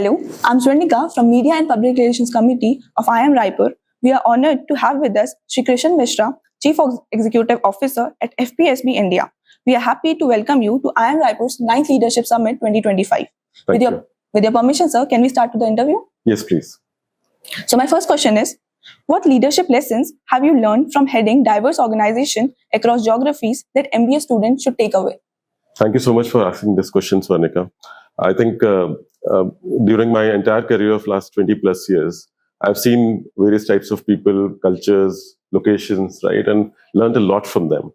Hello, I'm Swarnika from Media and Public Relations Committee of IIM Raipur. We are honored to have with us Shri Krishan Mishra, Chief Executive Officer at FPSB India. We are happy to welcome you to IIM Raipur's 9th Leadership Summit 2025. With your permission, sir, can we start with the interview? Yes, please. So my first question is, what leadership lessons have you learned from heading diverse organizations across geographies that MBA students should take away? Thank you so much for asking this question, Swarnika. I think during my entire career of last 20 plus years, I've seen various types of people, cultures, locations, right, and learned a lot from them.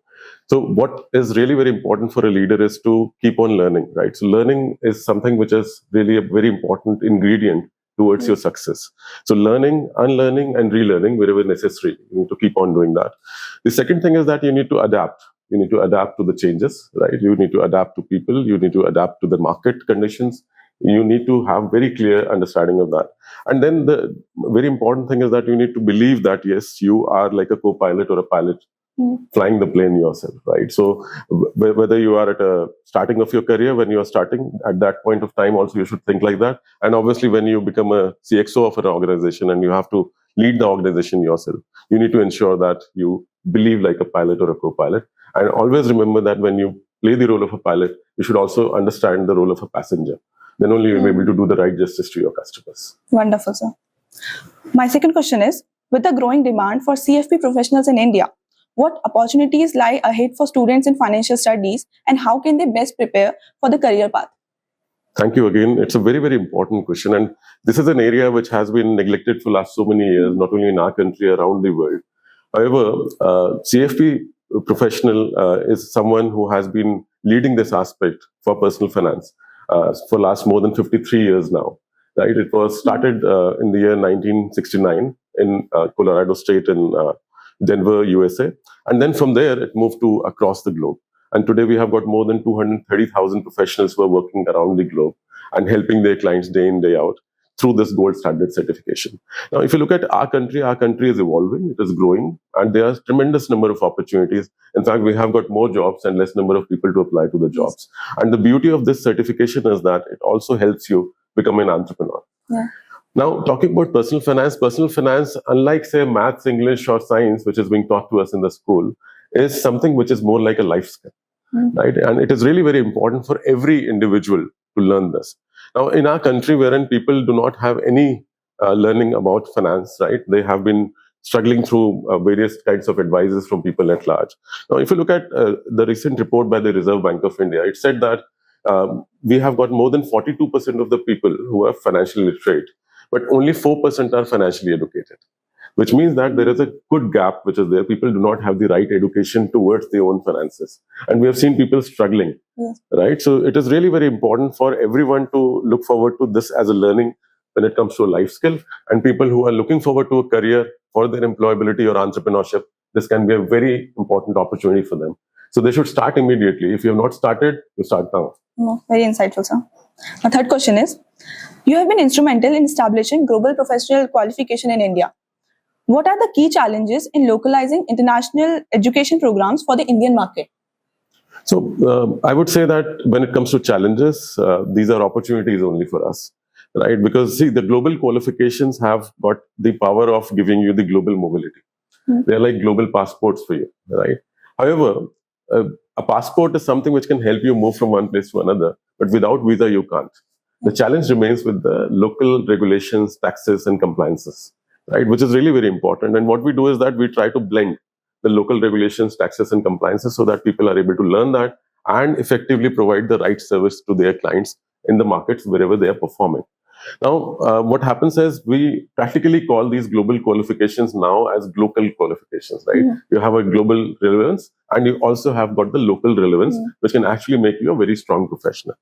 So what is really very important for a leader is to keep on learning, right? So learning is something which is really a very important ingredient towards your success. So learning, unlearning, and relearning wherever necessary. You need to keep on doing that. The second thing is that you need to adapt. You need to adapt to the changes, right? You need to adapt to people. You need to adapt to the market conditions. You need to have very clear understanding of that. And then the very important thing is that you need to believe that, yes, you are like a co-pilot or a pilot flying the plane yourself, right? So whether you are at a starting of your career, when you are starting, at that point of time also you should think like that. And obviously when you become a CXO of an organization and you have to lead the organization yourself, you need to ensure that you believe like a pilot or a co-pilot. And always remember that when you play the role of a pilot, you should also understand the role of a passenger. Then only you'll be able to do the right justice to your customers. Wonderful, sir. My second question is, with the growing demand for CFP professionals in India, what opportunities lie ahead for students in financial studies and how can they best prepare for the career path? Thank you again. It's a very, very important question. And this is an area which has been neglected for last so many years, not only in our country, around the world. However, CFP professional is someone who has been leading this aspect for personal finance for last more than 53 years now. Right? It was started in the year 1969 in Colorado State in Denver, USA. And then from there, it moved to across the globe. And today we have got more than 230,000 professionals who are working around the globe and helping their clients day in, day out through this gold standard certification. Now, if you look at our country is evolving, it is growing, and there are a tremendous number of opportunities. In fact, we have got more jobs and less number of people to apply to the jobs. And the beauty of this certification is that it also helps you become an entrepreneur. Yeah. Now, talking about personal finance, unlike, say, maths, English, or science, which is being taught to us in the school, is something which is more like a life skill, right? And it is really very important for every individual to learn this. Now, in our country, wherein people do not have any learning about finance, right? They have been struggling through various kinds of advices from people at large. Now, if you look at the recent report by the Reserve Bank of India, it said that we have got more than 42% of the people who are financially literate, but only 4% are financially educated, which means that there is a good gap which is there. People do not have the right education towards their own finances. And we have seen people struggling, right? So it is really very important for everyone to look forward to this as a learning when it comes to a life skill. And people who are looking forward to a career for their employability or entrepreneurship, this can be a very important opportunity for them. So they should start immediately. If you have not started, you start now. Very insightful, sir. My third question is, you have been instrumental in establishing global professional qualification in India. What are the key challenges in localizing international education programs for the Indian market? So I would say that when it comes to challenges, these are opportunities only for us, right? Because see, the global qualifications have got the power of giving you the global mobility. They're like global passports for you, right? However, a passport is something which can help you move from one place to another, but without visa, you can't. The challenge remains with the local regulations, taxes, and compliances, right? Which is really very important. And what we do is that we try to blend the local regulations, taxes, and compliances so that people are able to learn that and effectively provide the right service to their clients in the markets wherever they are performing. Now, what happens is we practically call these global qualifications now as local qualifications, right? You have a global relevance and you also have got the local relevance, which can actually make you a very strong professional.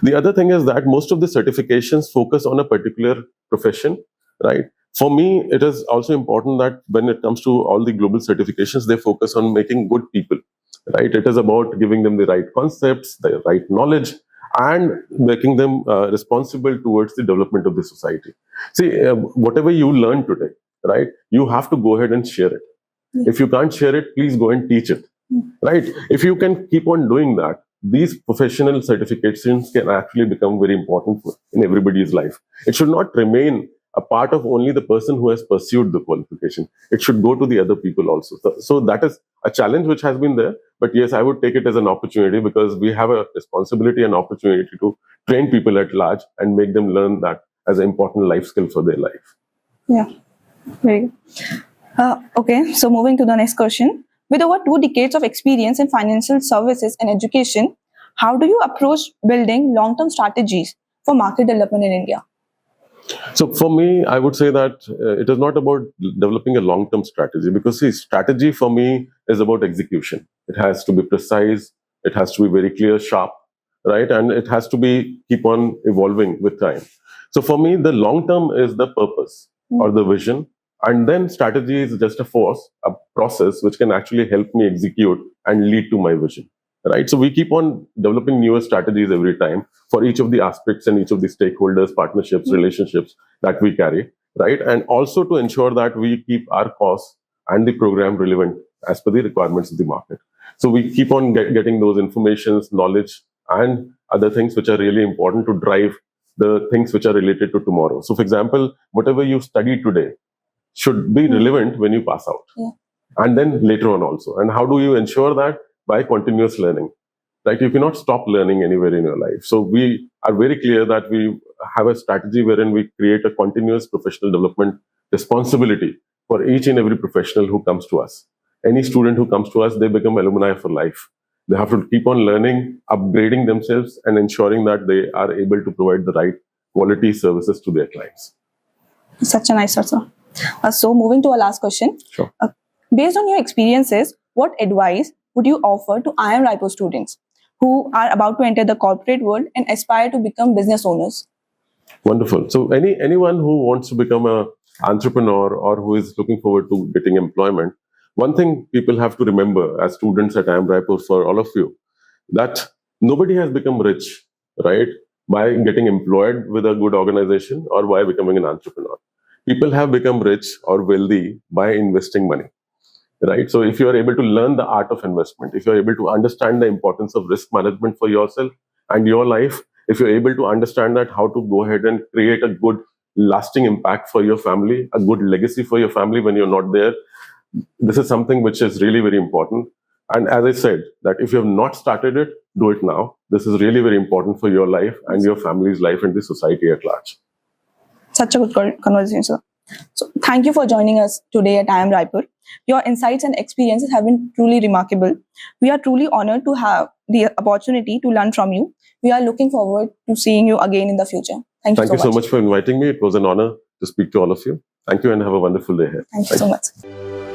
The other thing is that most of the certifications focus on a particular profession, right? For me, it is also important that when it comes to all the global certifications, they focus on making good people, right? It is about giving them the right concepts, the right knowledge, and making them responsible towards the development of the society. See, whatever you learn today, right, you have to go ahead and share it. If you can't share it, please go and teach it, right? If you can keep on doing that, these professional certifications can actually become very important in everybody's life. It should not remain a part of only the person who has pursued the qualification. It should go to the other people also. So that is a challenge which has been there. But yes, I would take it as an opportunity, because we have a responsibility and opportunity to train people at large and make them learn that as an important life skill for their life. Yeah, very good. Okay, so moving to the next question. With over 2 decades of experience in financial services and education, how do you approach building long-term strategies for market development in India? So for me, I would say that it is not about developing a long-term strategy, because see, strategy for me is about execution. It has to be precise. It has to be very clear, sharp, right? And it has to be keep on evolving with time. So for me, the long-term is the purpose or the vision. And then strategy is just a force, a process which can actually help me execute and lead to my vision. Right. So we keep on developing newer strategies every time for each of the aspects and each of the stakeholders, partnerships, relationships that we carry. Right. And also to ensure that we keep our costs and the program relevant as per the requirements of the market. So we keep on getting those informations, knowledge, and other things which are really important to drive the things which are related to tomorrow. So, for example, whatever you study today should be relevant when you pass out. And then later on also. And how do you ensure that? By continuous learning, right? You cannot stop learning anywhere in your life. So we are very clear that we have a strategy wherein we create a continuous professional development responsibility for each and every professional who comes to us. Any student who comes to us, they become alumni for life. They have to keep on learning, upgrading themselves, and ensuring that they are able to provide the right quality services to their clients. Such a nice answer. So moving to our last question. Sure. Based on your experiences, what advice would you offer to IIM Raipur students who are about to enter the corporate world and aspire to become business owners? Wonderful. So anyone who wants to become an entrepreneur or who is looking forward to getting employment, one thing people have to remember as students at IIM Raipur, for all of you, that nobody has become rich, right, by getting employed with a good organization or by becoming an entrepreneur. People have become rich or wealthy by investing money. Right. So if you are able to learn the art of investment, if you're able to understand the importance of risk management for yourself and your life, if you're able to understand that how to go ahead and create a good lasting impact for your family, a good legacy for your family when you're not there, this is something which is really very important. And as I said, that if you have not started it, do it now. This is really very important for your life and your family's life and the society at large. Such a good conversation, sir. So thank you for joining us today at IIM Raipur. Your insights and experiences have been truly remarkable. We are truly honored to have the opportunity to learn from you. We are looking forward to seeing you again in the future. Thank you so much for inviting me. It was an honor to speak to all of you. Thank you and have a wonderful day here. Thank you so much.